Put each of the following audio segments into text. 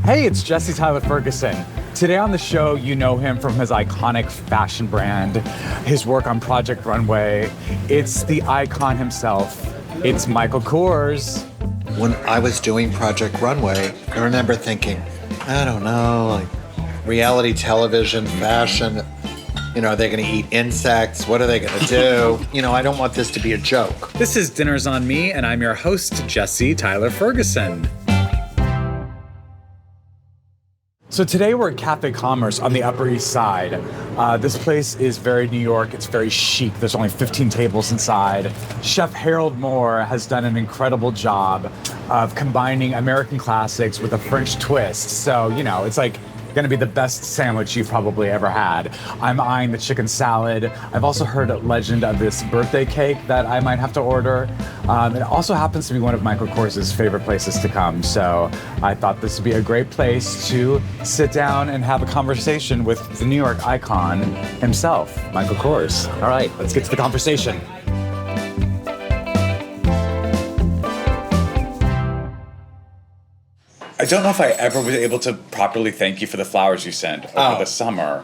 Hey, it's Jesse Tyler Ferguson. Today on the show, you know him from his iconic fashion brand, his work on Project Runway. It's the icon himself. It's Michael Kors. When I was doing Project Runway, I remember thinking, I don't know, like reality television, fashion, are they going to eat insects? What are they going to do? I don't want this to be a joke. This is Dinners on Me, and I'm your host, Jesse Tyler Ferguson. So today we're at Café Commerce on the Upper East Side. This place is very New York. It's very chic. There's only 15 tables inside. Chef Harold Moore has done an incredible job of combining American classics with a French twist. So, it's like gonna be the best sandwich you've probably ever had. I'm eyeing the chicken salad. I've also heard a legend of this birthday cake that I might have to order. It also happens to be one of Michael Kors' favorite places to come. So I thought this would be a great place to sit down and have a conversation with the New York icon himself, Michael Kors. All right, let's get to the conversation. I don't know if I ever was able to properly thank you for the flowers you sent over the summer.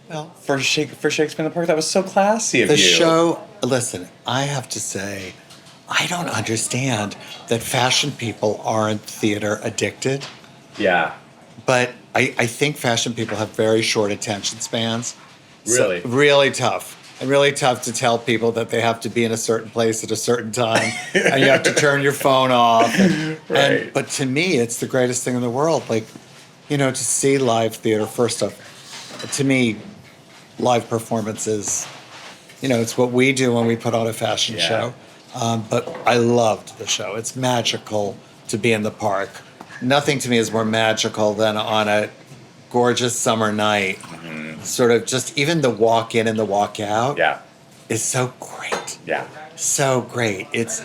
Well, For Shakespeare in the Park, that was so classy of you. the show, listen, I have to say, I don't understand that fashion people aren't theater addicted, Yeah. but I think fashion people have very short attention spans. Really? So, really tough. And really tough to tell people that they have to be in a certain place at a certain time and you have to turn your phone off. Right. But to me, it's the greatest thing in the world. Like, to see live theater, first off, to me, live performances, it's what we do when we put on a fashion show. But I loved the show. It's magical to be in the park. Nothing to me is more magical than on a gorgeous summer night. Sort of just even the walk in and the walk out is so great. Yeah. So great. It's,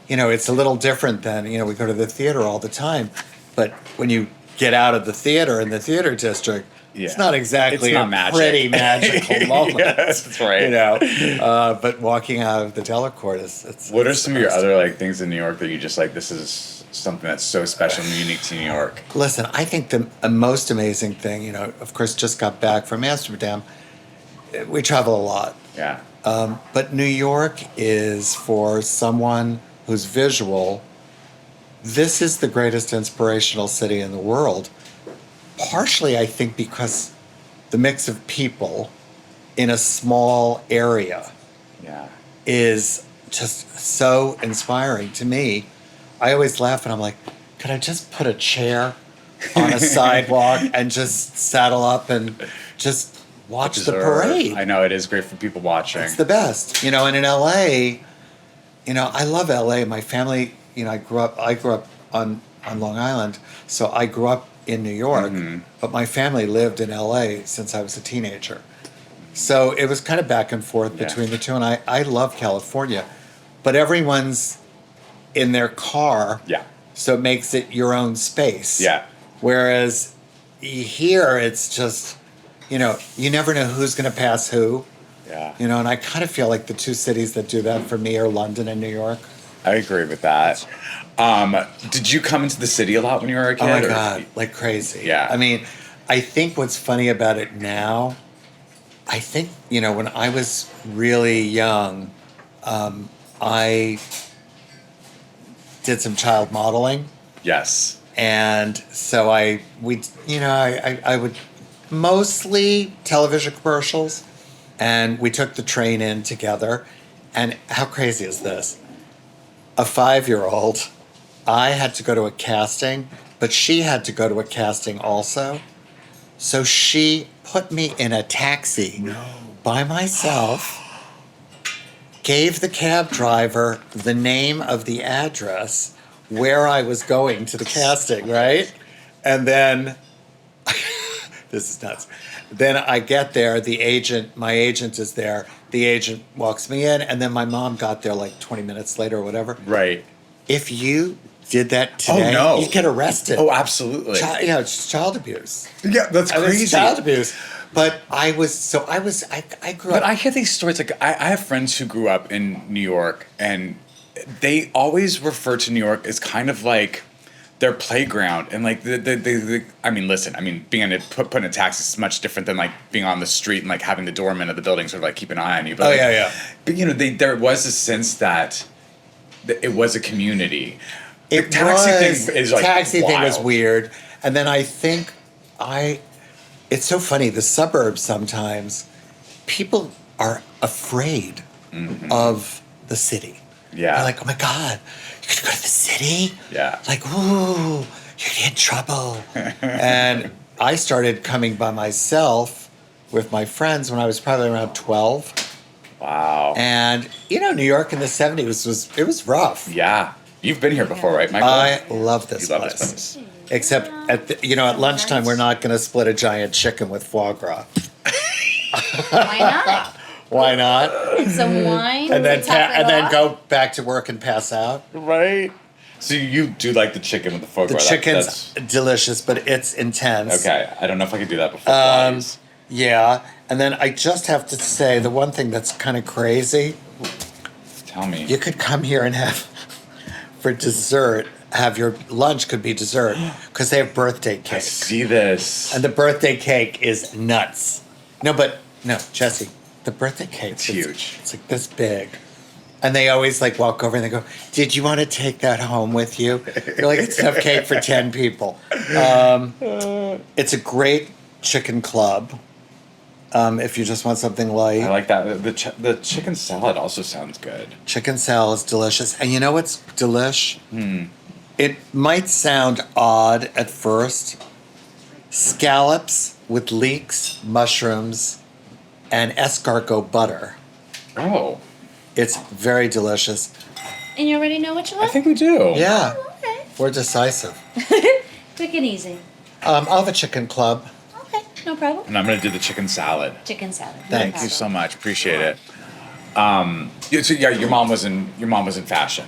it's a little different than, we go to the theater all the time. But when you get out of the theater in the theater district, it's not exactly It's not pretty magical moment. Yes, that's right. But walking out of the Delacorte is. What are some of your other things in New York that you just this is something that's so special and unique to New York? Listen, I think the most amazing thing, of course, just got back from Amsterdam. We travel a lot. Yeah. But New York is, for someone who's visual, this is the greatest inspirational city in the world. Partially, I think, because the mix of people in a small area is just so inspiring to me. I always laugh and I'm like, could I just put a chair on a sidewalk and just saddle up and just watch the parade? I know, it is great for people watching. It's the best. And in LA, I love LA. My family, I grew up on Long Island, so I grew up in New York, but my family lived in LA since I was a teenager. So it was kind of back and forth between the two, and I love California, but everyone's in their car, so it makes it your own space. Yeah. Whereas here, it's just, you never know who's going to pass who. Yeah. And I kind of feel like the two cities that do that for me are London and New York. I agree with that. Did you come into the city a lot when you were a kid? Oh my God, like crazy. Yeah. I mean, I think what's funny about it now, I think, when I was really young, I did some child modeling. Yes. And so I would mostly television commercials, and we took the train in together. And how crazy is this? A 5-year-old, I had to go to a casting, but she had to go to a casting also. So she put me in a taxi by myself, gave the cab driver the name of the address where I was going to the casting, right? And then, this is nuts. Then I get there, my agent is there. The agent walks me in, and then my mom got there 20 minutes later or whatever. Right. If you did that today, you'd get arrested. Oh, absolutely. It's child abuse. Yeah, that's crazy. It's child abuse. But I grew up. But I hear these stories, I have friends who grew up in New York, and they always refer to New York as kind of like their playground and like the I mean, listen, I mean, being put in a taxi is much different than like being on the street and like having the doorman of the building sort of like keep an eye on you. But But you know, there was a sense that it was a community. The taxi thing is like taxi wild. thing was weird, and then I think it's so funny. The suburbs sometimes people are afraid of the city. Yeah. They're like, oh my God, you could go to the city? Yeah. Like, ooh, you're in trouble. And I started coming by myself with my friends when I was probably around 12. Wow. And, you know, New York in the 70s was rough. Yeah. You've been here before, right, Michael? I love this You place. love this place. Except at lunchtime, we're not going to split a giant chicken with foie gras. Why not? Why not? Some wine And then to top it then off? go back to work and pass out. Right. So you do like the chicken with the foie The gras. chicken's delicious, but it's intense. Okay. I don't know if I could do that before Pilates. Yeah. And then I just have to say the one thing that's kind of crazy, Tell me. you could come here and have, for dessert, have your lunch could be dessert because they have birthday cake. I see this. And the birthday cake is nuts. No, Jesse, the birthday cake It's huge. It's like this big. And they always like walk over and they go, did you want to take that home with you? You're like, it's enough cake for 10 people. It's a great chicken club if you just want something light. I like that. The chicken salad also sounds good. Chicken salad is delicious. And you know what's delish? It might sound odd at first. Scallops with leeks, mushrooms, and escargot butter. Oh. It's very delicious. And you already know what you I like? think we do. Yeah, Oh, okay. we're decisive. Quick and easy. I'll have a chicken club. Okay, no problem. And I'm going to do the chicken salad. Chicken salad. Thank Thank you so much. Appreciate it. Your mom was in fashion.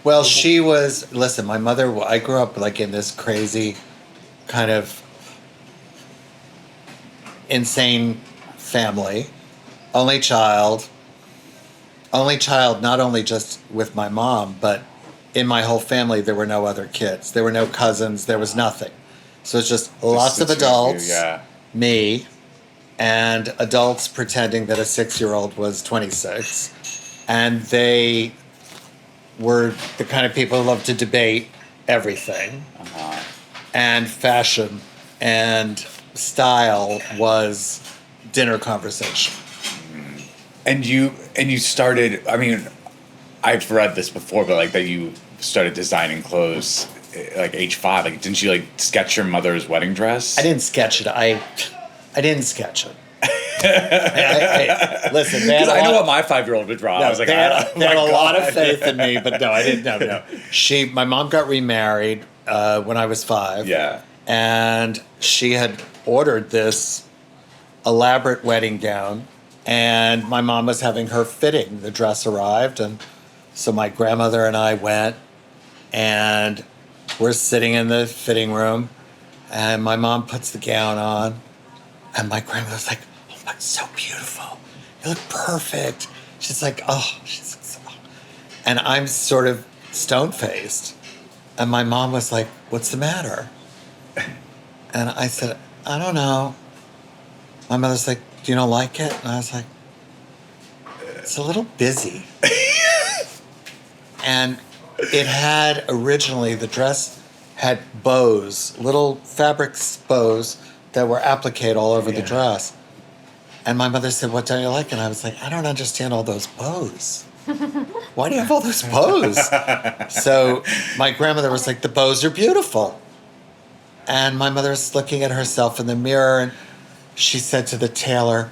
Well, she was, listen, my mother, I grew up like in this crazy kind of insane family. Only child, not only just with my mom, but in my whole family, there were no other kids. There were no cousins. There was nothing. So it's just lots of the two of you, adults, yeah. me, and adults pretending that a 6-year-old was 26. And they were the kind of people who loved to debate everything. And fashion and style was dinner conversation. And you started, I mean, I've read this before, but like that you started designing clothes like age 5. Like, didn't you like sketch your mother's wedding dress? I didn't sketch it. I didn't sketch it. Listen, Because I know what my 5-year-old would draw. I was like, they had a lot of God. faith in me, but no, I didn't. No. My mom got remarried when I was 5. Yeah. And she had ordered this elaborate wedding gown, and my mom was having her fitting. The dress arrived, and so my grandmother and I went, and we're sitting in the fitting room, and my mom puts the gown on, and my grandmother's like, "Oh my, so beautiful! You look perfect." She's like, "Oh," and I'm sort of stone-faced, and my mom was like, "What's the matter?" And I said, "I don't know." My mother's like, "Do you not like it?" And I was like, "It's a little busy." And it had originally, the dress had bows, little fabric bows that were appliqued all over the dress. And my mother said, "What don't you like?" And I was like, "I don't understand all those bows. Why do you have all those bows?" So my grandmother was like, "The bows are beautiful." And my mother's looking at herself in the mirror, and she said to the tailor,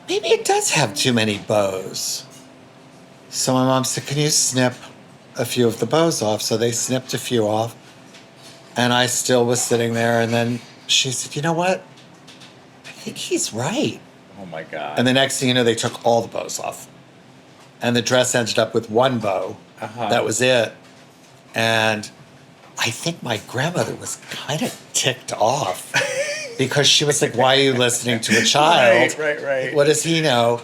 "Maybe it does have too many bows." So my mom said, "Can you snip a few of the bows off?" So they snipped a few off, and I still was sitting there. And then she said, "You know what? I think he's right." Oh my God. And the next thing you know, they took all the bows off. And the dress ended up with one bow. That was it. And I think my grandmother was kind of ticked off because she was like, "Why are you listening to a child? Right. What does he know?"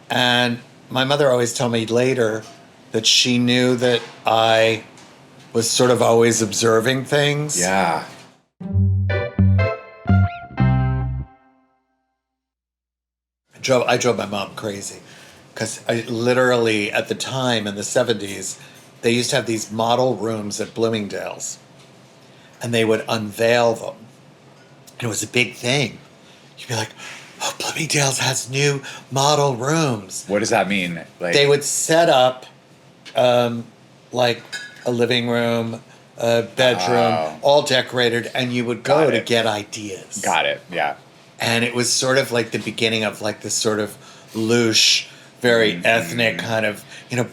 And my mother always told me later that she knew that I was sort of always observing things. Yeah. I drove my mom crazy because I literally, at the time in the 70s, they used to have these model rooms at Bloomingdale's, and they would unveil them. And it was a big thing. You'd be like, oh, Bloomingdale's has new model rooms. What does that mean? Like, They would set up like a living room, a bedroom, all decorated, and you would go Got to it. get ideas. got it. Yeah. And it was sort of like the beginning of like this sort of louche, very ethnic kind of,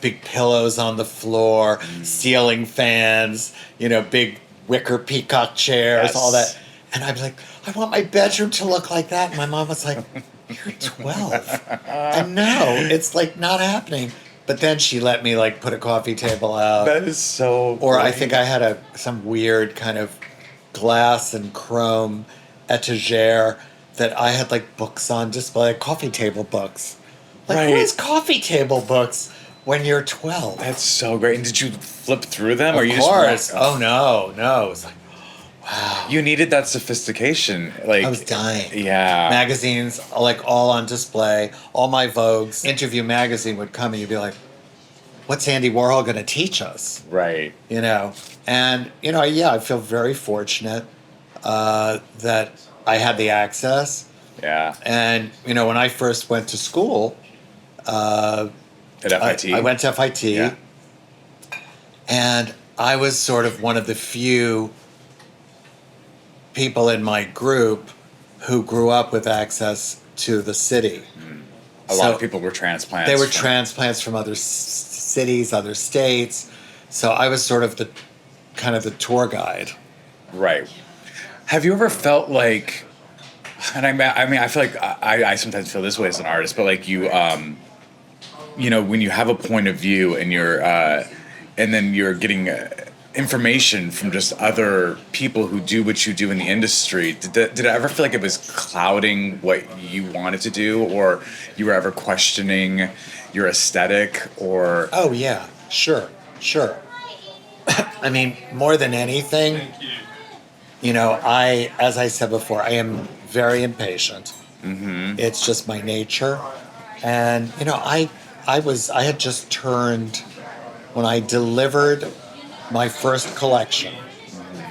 big pillows on the floor, ceiling fans, big wicker peacock chairs, Yes. all that. And I'd be like, I want my bedroom to look like that. And my mom was like, you're 12. And no, it's like not happening. But then she let me like put a coffee table out. That is so. Or I great. think I had some weird kind of glass and chrome etagere that I had like books on display, like coffee table books. Like, Right. who has coffee table books when you're 12? That's so great. And did you flip through them, or Of you course. just? Oh no! It's like, wow. You needed that sophistication. Like I was dying. Yeah. Magazines, like all on display. All my Vogues. Interview magazine would come, and you'd be like, "What's Andy Warhol going to teach us?" Right. And yeah, I feel very fortunate that I had the access. Yeah. And when I first went to school, At FIT. I went to FIT, Yeah. and I was sort of one of the few people in my group who grew up with access to the city. A lot of people were transplants. They were from- transplants from other cities, other states. So I was sort of the tour guide. Right. Have you ever felt like, and I feel like I sometimes feel this way as an artist, but like when you have a point of view and and then you're getting information from just other people who do what you do in the industry, did it ever feel like it was clouding what you wanted to do, or you were ever questioning your aesthetic, or? Oh yeah, sure. I mean, more than anything, as I said before, I am very impatient. Mm-hmm. It's just my nature, and I had just turned when I delivered my first collection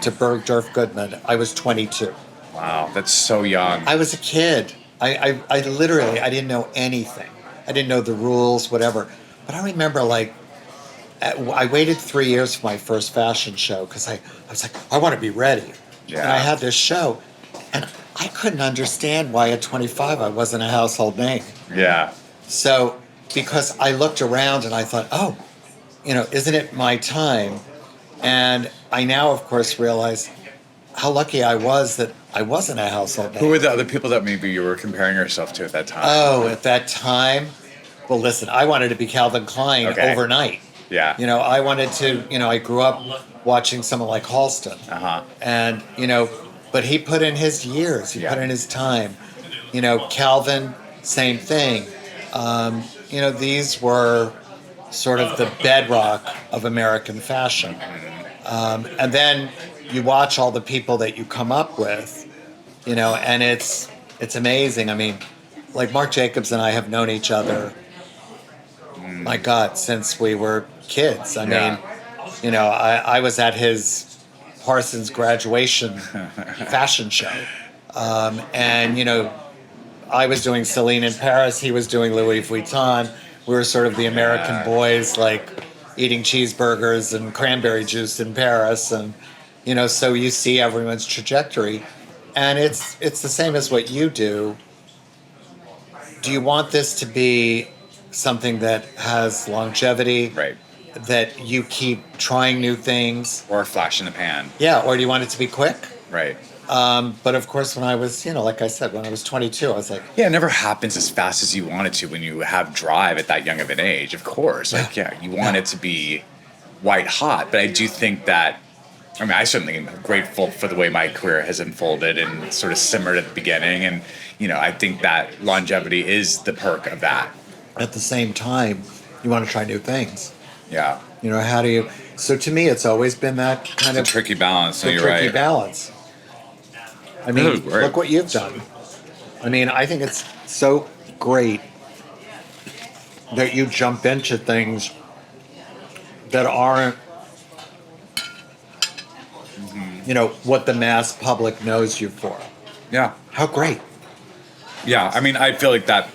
to Bergdorf Goodman. I was 22. Wow, that's so young. I was a kid. I literally, I didn't know anything. I didn't know the rules, whatever. But I remember, I waited 3 years for my first fashion show because I was like, I want to be ready. Yeah. And I had this show, and I couldn't understand why at 25 I wasn't a household name. Yeah. So, because I looked around and I thought, oh, isn't it my time? And I now, of course, realize how lucky I was that I wasn't a household name. Who were the other people that maybe you were comparing yourself to at that time? Oh, at that time? Well, listen, I wanted to be Calvin Klein Okay. overnight. Yeah. I wanted to, I grew up watching someone like Halston. Uh-huh. And, but he put in his years, he put in his time. Calvin, same thing. These were sort of the bedrock of American fashion. And then you watch all the people that you come up with, and it's amazing. I mean, like Marc Jacobs and I have known each other, my God, since we were kids. I mean, I was at his Parsons graduation fashion show. And, I was doing Celine in Paris, he was doing Louis Vuitton. We were sort of the American boys, like eating cheeseburgers and cranberry juice in Paris. And, so you see everyone's trajectory. And it's the same as what you do. Do you want this to be something that has longevity? Right. That you keep trying new things? Or a flash in the pan. Yeah, or do you want it to be quick? Right. But of course, when I was, like I said, when I was 22, I was like, Yeah, it never happens as fast as you want it to when you have drive at that young of an age, of course. Like, you want it to be white hot. But I do think that, I certainly am grateful for the way my career has unfolded and sort of simmered at the beginning. And, I think that longevity is the perk of that. at the same time, you want to try new things. Yeah. How do you, So to me, it's always been that kind It's a of tricky balance. No, the you're tricky right. balance. I This mean, is great. look what you've done. I mean, I think it's so great that you jump into things that aren't, what the mass public knows you for. Yeah. How great. Yeah. I mean, I feel like that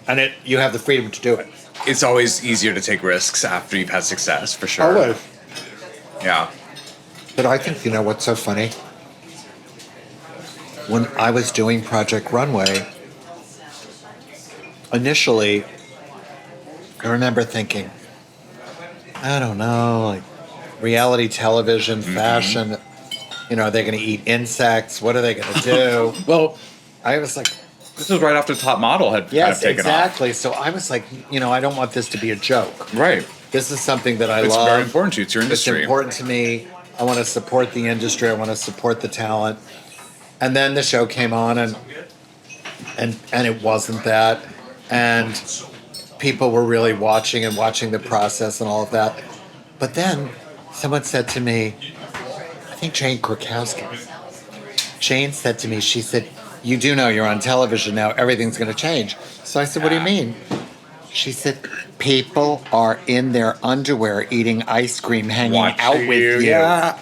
And you have the freedom to do it. it's always easier to take risks after you've had success, for sure. Always. Yeah. But I think, what's so funny? When I was doing Project Runway, initially, I remember thinking, I don't know, like reality television, fashion, are they going to eat insects? What are they going to do? Well, I was like, this was right after Top Model had kind yes, of taken exactly. So I was like, I don't want this to be a joke. off. Right. This is something that I It's love. very important to you. It's your It's industry. important to me. I want to support the industry. I want to support the talent. And then the show came on, and it wasn't that. And people were really watching the process and all of that. But then someone said to me, I think Jane Krakowski. Jane said to me, she said, "You do know you're on television now. Everything's going to change." So I said, "What do you mean?" She said, "People are in their underwear eating ice cream, hanging out with you." Yeah.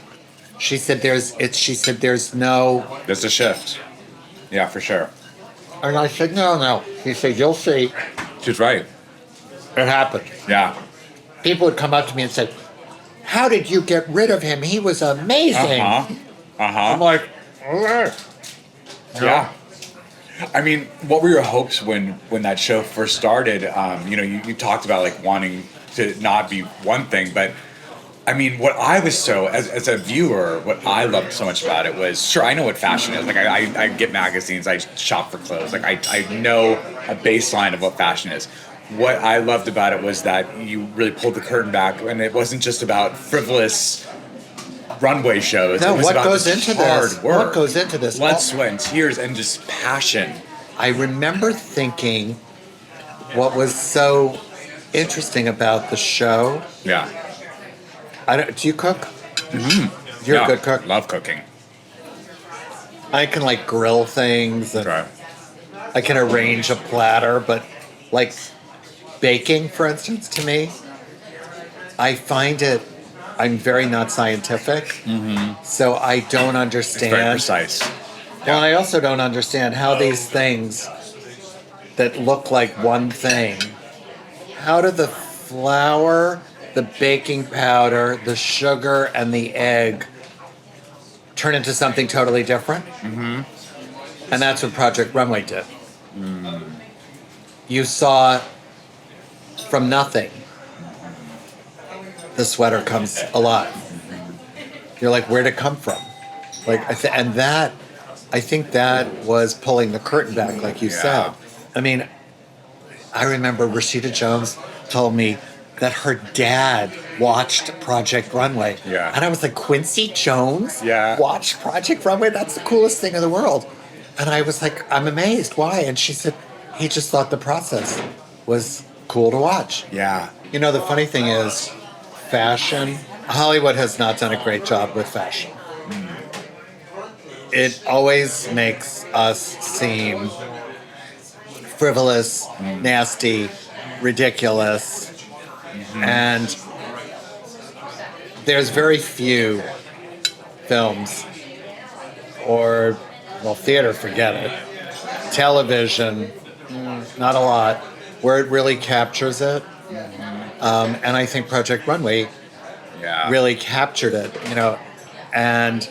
She said, "There's no." There's a shift. Yeah, for sure. And I said, "No." He said, "You'll see. She's right. It happened." Yeah. People would come up to me and say, "How did you get rid of him? He was amazing." I'm like, "Okay." Yeah. I mean, what were your hopes when that show first started? You talked about like wanting to not be one thing, but I mean, what I was as a viewer, what I loved so much about it was, sure, I know what fashion is. Like I get magazines, I shop for clothes. Like I know a baseline of what fashion is. What I loved about it was that you really pulled the curtain back, and it wasn't just about frivolous runway shows. No, It was what about goes this into hard this? work. What goes into this? Blood, sweat, and tears, and just passion. I remember thinking what was so interesting about the show. Yeah. Do you cook? You're Yeah. a good cook. Love cooking. I can like grill things and Right. I can arrange a platter, but like baking, for instance, to me, I find I'm very not scientific, so I don't understand. Very precise. Well, I also don't understand how these things that look like one thing, how do the flour, the baking powder, the sugar, and the egg turn into something totally different? And that's what Project Runway did. You saw from nothing, the sweater comes alive. You're like, where'd it come from? Like, I think that was pulling the curtain back, like you said. I mean, I remember Rashida Jones told me that her dad watched Project Runway. Yeah. And I was like, Quincy Jones watched Project Runway? That's the coolest thing in the world. And I was like, I'm amazed. Why? And she said, he just thought the process was cool to watch. Yeah. The funny thing is, fashion, Hollywood has not done a great job with fashion. It always makes us seem frivolous, nasty, ridiculous, and there's very few films or, theater, forget it, television, not a lot, where it really captures it. And I think Project Runway really captured it, and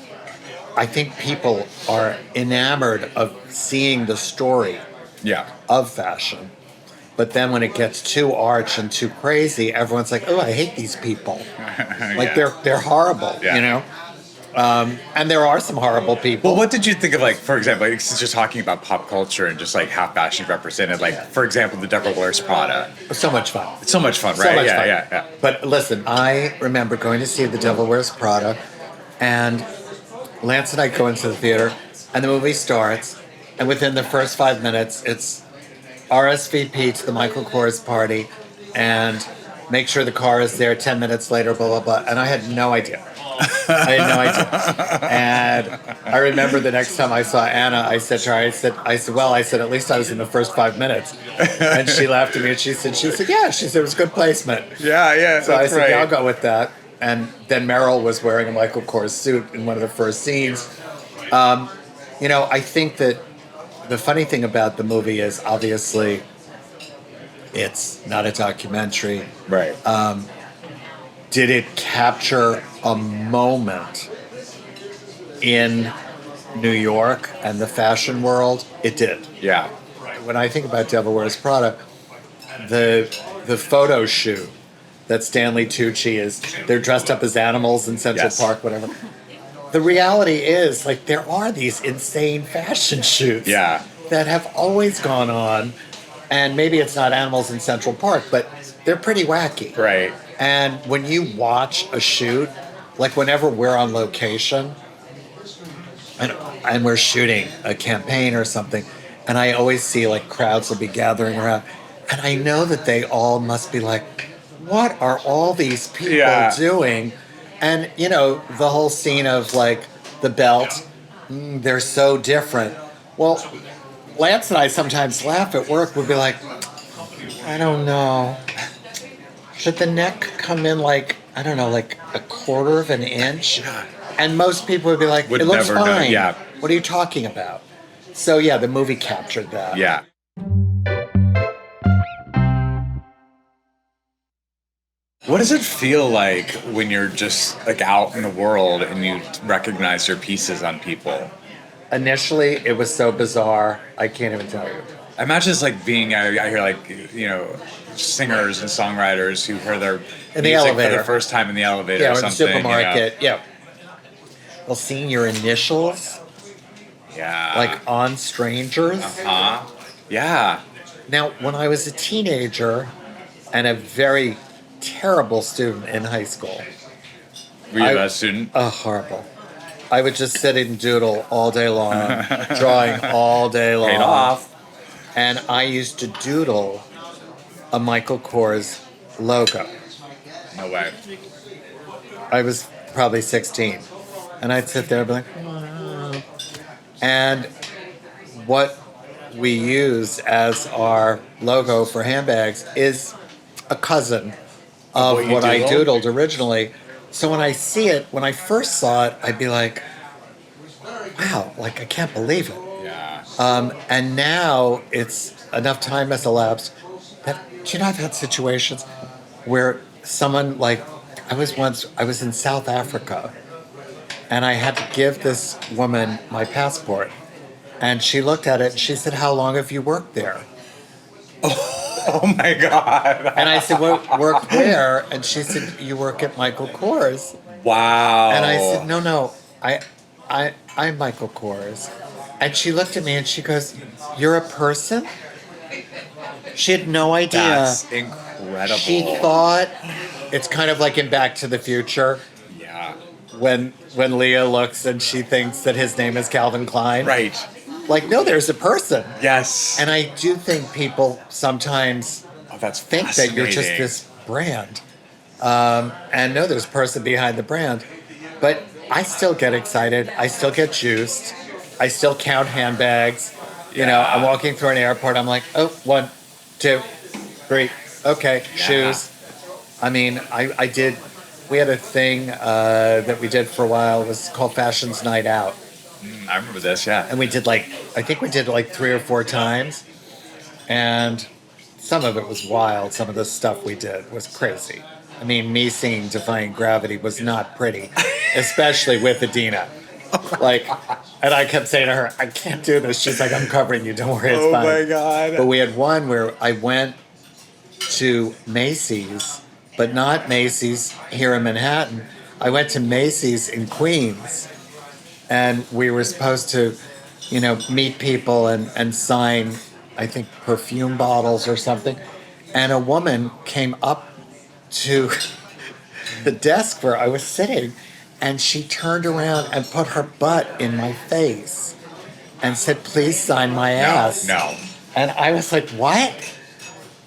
I think people are enamored of seeing the story of fashion. But then when it gets too arch and too crazy, everyone's like, "Oh, I hate these people." Like they're horrible, and there are some horrible people. Well, what did you think of, like, for example, like, since you're talking about pop culture and just like how fashion represented, like, for example, The Devil Wears Prada? So much fun. It's so much fun, right? So much fun. Yeah. But listen, I remember going to see The Devil Wears Prada, and Lance and I go into the theater, and the movie starts, and within the first 5 minutes, it's RSVP to the Michael Kors party, and make sure the car is there 10 minutes later, blah, blah, blah. And I had no idea. I had no idea. And I remember the next time I saw Anna, I said to her, I said, at least I was in the first 5 minutes. And she laughed at me and she said, yeah, it was good placement. Yeah. So I said, yeah, I'll go with that. And then Meryl was wearing a Michael Kors suit in one of the first scenes. I think that the funny thing about the movie is obviously it's not a documentary. Right. Did it capture a moment in New York and the fashion world? It did. Yeah. When I think about Devil Wears Prada, the photo shoot that Stanley Tucci is, they're dressed up as animals in Central Park, whatever. The reality is, like, there are these insane fashion shoots that have always gone on, and maybe it's not animals in Central Park, but they're pretty wacky. Right. And when you watch a shoot, like whenever we're on location and we're shooting a campaign or something, and I always see like crowds will be gathering around, and I know that they all must be like, what are all these people doing? And, the whole scene of like the belt, they're so different. Well, Lance and I sometimes laugh at work. We'll be like, I don't know. Should the neck come in like, I don't know, like a quarter of an inch? And most people would be like, it looks fine. Yeah. What are you talking about? So yeah, the movie captured that. Yeah. What does it feel like when you're just like out in the world and you recognize your pieces on people? Initially, it was so bizarre, I can't even tell you. I imagine it's like being I hear like, singers and songwriters who hear their in the music elevator for the first time in the elevator or in something. the supermarket. Yeah. Well, seeing your initials like on strangers. Yeah. Now, when I was a teenager and a very terrible student in high school. Were you a bad student? Oh, horrible. I would just sit and doodle all day long, drawing all day long. Paid off. And I used to doodle a Michael Kors logo. No way. I was probably 16. And I'd sit there and be like, wow. And what we use as our logo for handbags is a cousin of what I doodled originally. So when I see it, when I first saw it, I'd be like, wow, like I can't believe it. Yeah. And now it's enough time has elapsed that, I've had situations where someone I was in South Africa and I had to give this woman my passport and she looked at it and she said, how long have you worked there? Oh my God. And I said, work where? And she said, you work at Michael Kors. Wow. And I said, no, I'm Michael Kors. And she looked at me and she goes, you're a person? She had no idea. That's incredible. She thought, it's kind of like in Back to the Future. Yeah. When Leah looks and she thinks that his name is Calvin Klein. Right. Like, no, there's a person. Yes. And I do think people sometimes think that you're just this brand. And no, there's a person behind the brand. But I still get excited. I still get juiced. I still count handbags. I'm walking through an airport. I'm like, oh, 1, 2, 3. Okay, shoes. I mean, we had a thing that we did for a while. It was called Fashion's Night Out. I remember this, yeah. And we did I think we did 3 or 4 times. And some of it was wild. Some of the stuff we did was crazy. I mean, me singing Defying Gravity was not pretty, especially with Adina. And I kept saying to her, I can't do this. She's like, I'm covering you. Don't worry, it's fine. Oh my God. But we had one where I went to Macy's, but not Macy's here in Manhattan. I went to Macy's in Queens. And we were supposed to, meet people and sign, I think, perfume bottles or something. And a woman came up to the desk where I was sitting, and she turned around and put her butt in my face and said, please sign my ass. No. And I was like, what?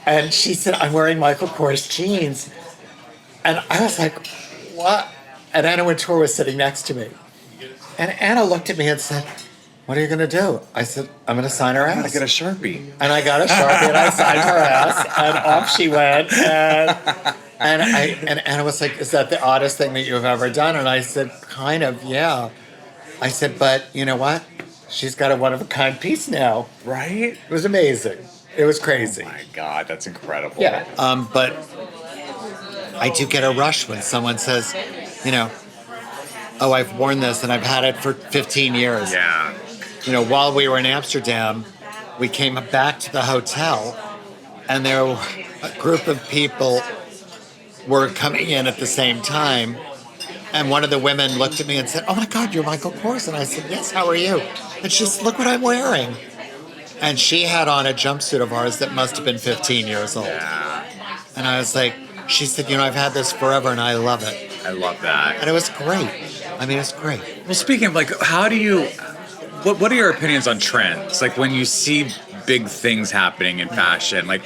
And she said, I'm wearing Michael Kors jeans. And I was like, what? And Anna Wintour was sitting next to me. And Anna looked at me and said, what are you going to do? I said, I'm going to sign her I ass. get a Sharpie. And I got a Sharpie and I signed her ass. And off she went. And Anna was like, is that the oddest thing that you've ever done? And I said, kind of, yeah. I said, but you know what? She's got a one-of-a-kind piece now. Right? It was amazing. It was crazy. Oh my God, that's incredible. Yeah. But I do get a rush when someone says, you know, oh, I've worn this and I've had it for 15 years. Yeah. You know, while we were in Amsterdam, we came back to the hotel and there were a group of people were coming in at the same time. And one of the women looked at me and said, oh my God, you're Michael Kors. And I said, yes, how are you? And she said, look what I'm wearing. And she had on a jumpsuit of ours that must have been 15 years old. Yeah. And I was like, she said, you know, I've had this forever and I love it. I love that. And it was great. I mean, it's great. Well, speaking of, like, how do you, what are your opinions on trends? Like, when you see big things happening in fashion, like,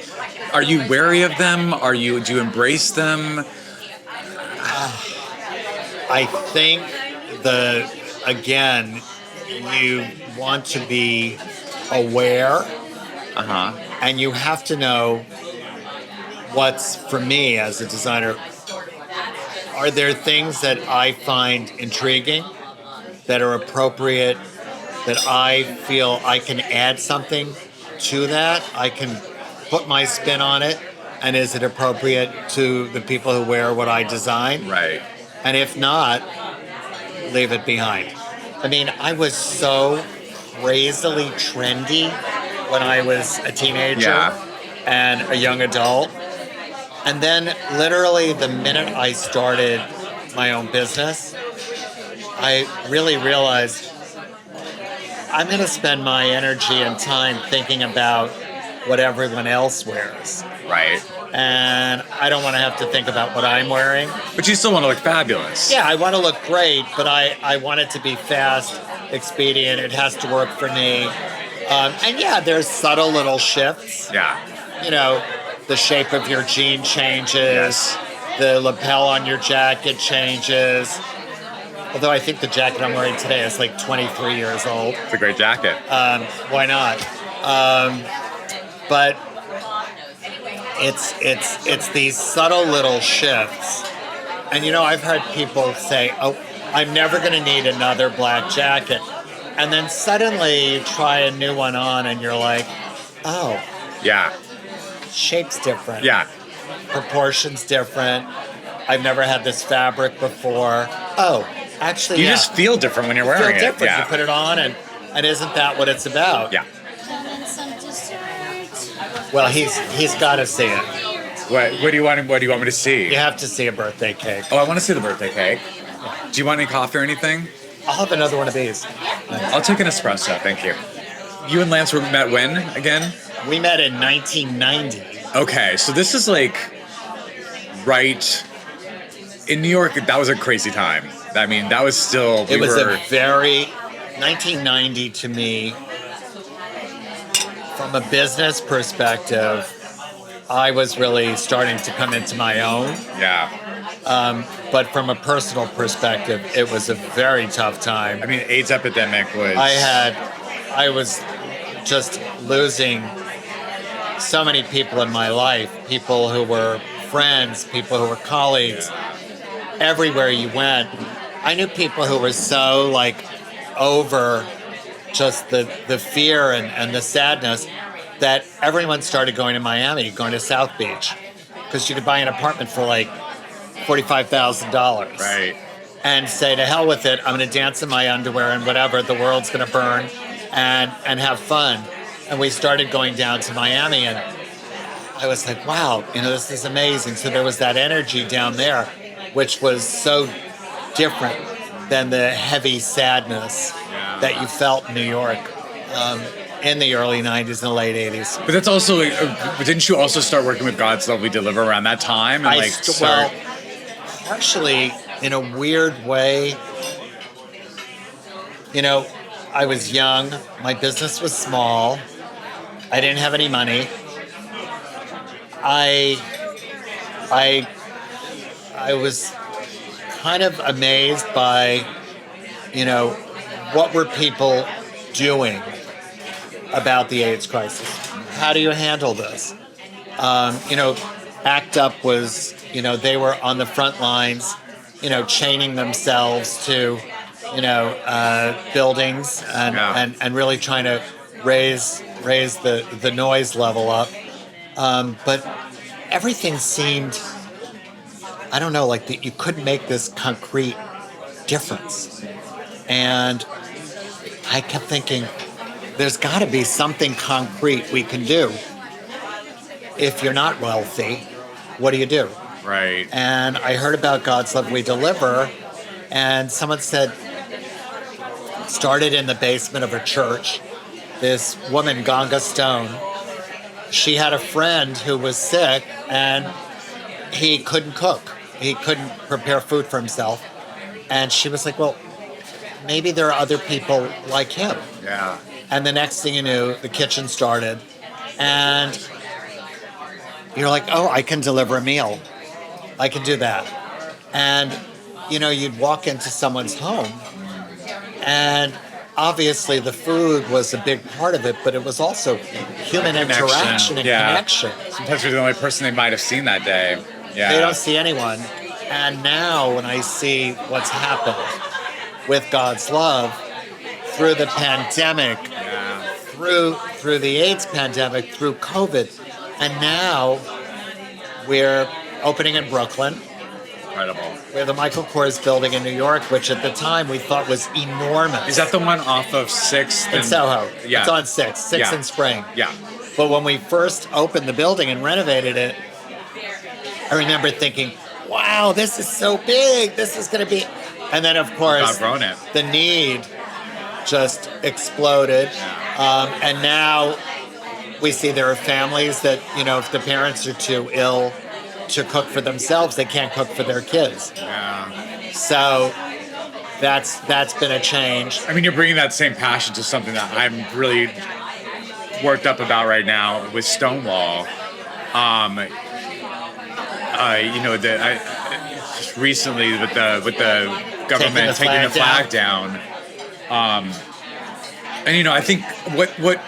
are you wary of them? Do you embrace them? I think again, you want to be aware and you have to know what's, for me as a designer, are there things that I find intriguing, that are appropriate, that I feel I can add something to that, I can put my spin on it, and is it appropriate to the people who wear what I design? Right. And if not, leave it behind. I mean, I was so crazily trendy when I was a teenager and a young adult. And then literally the minute I started my own business, I really realized I'm going to spend my energy and time thinking about what everyone else wears. Right. And I don't want to have to think about what I'm wearing. But you still want to look fabulous. Yeah, I want to look great, but I want it to be fast, expedient. It has to work for me. And yeah, there's subtle little shifts. Yeah. You know, the shape of your jean changes. Yes. The lapel on your jacket changes. Although I think the jacket I'm wearing today is like 23 years old. It's a great jacket. Why not? But it's these subtle little shifts. And you know, I've heard people say, oh, I'm never going to need another black jacket. And then suddenly you try a new one on and you're like, oh, Yeah. shape's different. Yeah. Proportions different. I've never had this fabric before. Oh, actually, You yeah. just feel different when you're You wearing feel different. it. Yeah. You put it on and isn't that what it's about? Yeah. And then some dessert. Well, he's got to see it. What do you want? What do you want me to see? You have to see a birthday cake. Oh, I want to see the birthday cake. Do you want any coffee or anything? I'll have another one of these. I'll take an espresso. Thank you. You and Lance were met when again? We met in 1990. Okay, so this is like right in New York. That was a crazy time. I mean, that was still. It was a very 1990 to me. From a business perspective, I was really starting to come into my own. Yeah. But from a personal perspective, it was a very tough time. I mean, AIDS epidemic was. I was just losing so many people in my life, people who were friends, people who were colleagues. Everywhere you went, I knew people who were so like over just the fear and the sadness that everyone started going to Miami, going to South Beach, because you could buy an apartment for like $45,000. Right. And say, to hell with it, I'm going to dance in my underwear and whatever, the world's going to burn, and have fun. And we started going down to Miami, and I was like, wow, you know, this is amazing. So there was that energy down there, which was so different than the heavy sadness that you felt in New York in the early 90s and the late 80s. But that's also. Didn't you also start working with God's Love We Deliver around that time? And Well, partially in a weird way. You know, I was young. My business was small. I didn't have any money. I was kind of amazed by, what were people doing about the AIDS crisis? How do you handle this? ACT UP was, they were on the front lines, chaining themselves to, buildings and really trying to raise the noise level up. But everything seemed, I don't know, like you couldn't make this concrete difference. And I kept thinking, there's got to be something concrete we can do. If you're not wealthy, what do you do? Right. And I heard about God's Love We Deliver, and someone said, started in the basement of a church. This woman, Ganga Stone, she had a friend who was sick, and he couldn't cook. He couldn't prepare food for himself. And she was like, well, maybe there are other people like him. Yeah. And the next thing you knew, the kitchen started. And you're like, oh, I can deliver a meal. I can do that. And, you'd walk into someone's home, and obviously the food was a big part of it, but it was also human interaction and connection. Sometimes you're the only person they might have seen that day. Yeah. They don't see anyone. And now when I see what's happened with God's love through the pandemic, through the AIDS pandemic, through COVID, and now we're opening in Brooklyn. Incredible. We have the Michael Kors building in New York, which at the time we thought was enormous. Is that the one off of 6th? In Soho. Yeah. It's on 6th and Spring. Yeah. But when we first opened the building and renovated it, I remember thinking, wow, this is so big. This is going to be... And then, of course, the need just exploded. And now we see there are families that, if the parents are too ill to cook for themselves, they can't cook for their kids. Yeah. So that's been a change. I mean, you're bringing that same passion to something that I'm really worked up about right now with Stonewall. Just recently with the government taking the flag down. And I think what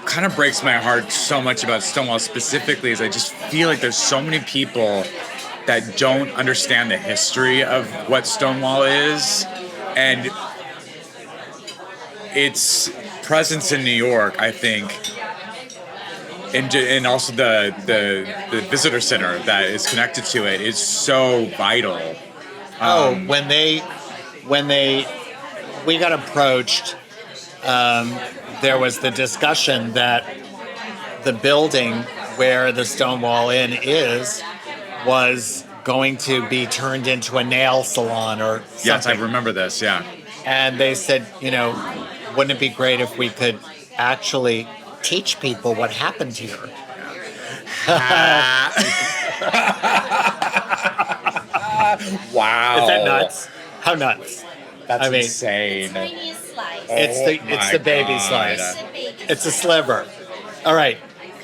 kind of breaks my heart so much about Stonewall specifically is I just feel like there's so many people that don't understand the history of what Stonewall is, and its presence in New York, I think, and also the visitor center that is connected to it is so vital. When we got approached, there was the discussion that the building where the Stonewall Inn was going to be turned into a nail salon or something. Yes, I remember this, yeah. And they said, wouldn't it be great if we could actually teach people what happened here? Wow. Is that nuts? How nuts? That's insane. Tiniest slice. It's the baby slice. It's a sliver. All right.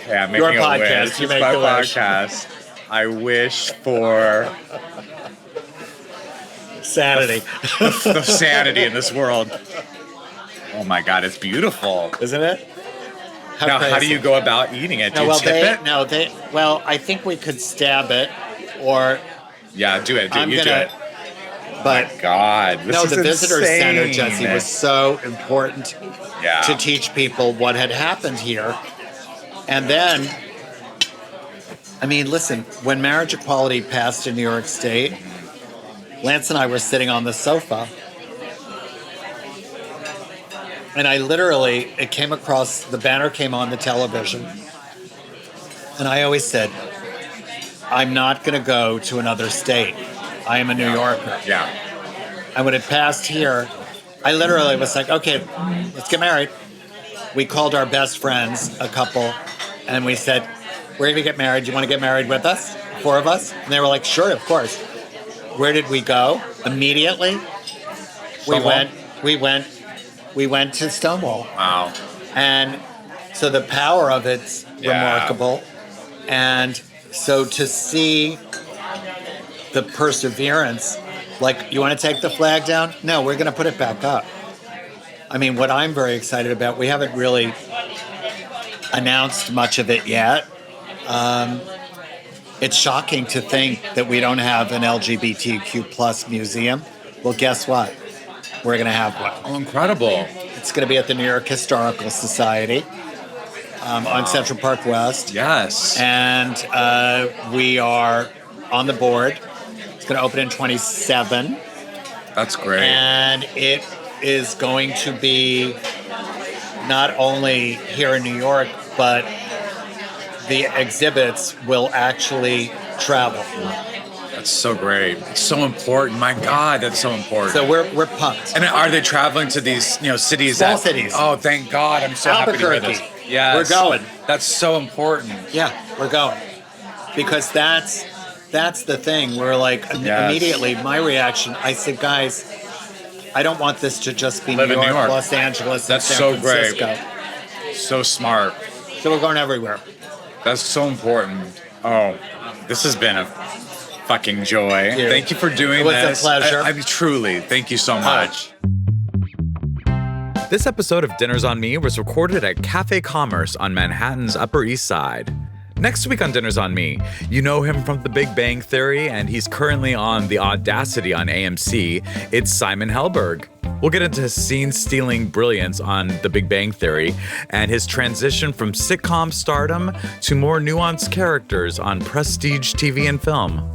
Okay, I'm Your making podcast. a wish. You It's make my the wish. podcast. I wish for Sanity. the sanity in this world. Oh my God, it's beautiful. Isn't it? How do you go about eating it? Do you tip it? Well, I think we could stab it, or Yeah, do it. Do it. But God, this is the visitor center, insane. Jesse, was so important Yeah. to teach people what had happened here. And then, listen, when marriage equality passed in New York State, Lance and I were sitting on the sofa, and I literally, the banner came on the television, and I always said, I'm not going to go to another state. I am a New Yorker. Yeah. And when it passed here, I literally was like, okay, let's get married. We called our best friends, a couple, and we said, we're going to get married. Do you want to get married with us? 4 of us? And they were like, sure, of course. Where did we go? Immediately, we went to Stonewall. Wow. And so the power of it's remarkable. And so to see the perseverance, like, you want to take the flag down? No, we're going to put it back up. I mean, what I'm very excited about, we haven't really announced much of it yet. It's shocking to think that we don't have an LGBTQ plus museum. Well, guess what? We're going to have one. Oh, incredible. It's going to be at the New York Historical Society on Central Park West. Yes. And we are on the board. It's going to open in 27. That's great. And it is going to be not only here in New York, but the exhibits will actually travel. That's so great. It's so important. My God, that's so important. So we're pumped. And are they traveling to these, cities? Small cities. Oh, thank God! I'm so happy to hear this. Albuquerque. Yes, We're going. That's so important. Yeah, we're going. Because that's the thing. We're like, Yes. immediately, my reaction, I said, guys, I don't want this to just be Live New in York, New York. Los Angeles, That's and San so great. Francisco. So smart. So we're going everywhere. That's so important. Oh, this has been a fucking joy. Yeah. Thank you for doing It was a this. pleasure. I truly, thank you so much. This episode of Dinners on Me was recorded at Café Commerce on Manhattan's Upper East Side. Next week on Dinners on Me, you know him from The Big Bang Theory, and he's currently on The Audacity on AMC. It's Simon Helberg. We'll get into his scene-stealing brilliance on The Big Bang Theory and his transition from sitcom stardom to more nuanced characters on prestige TV and film.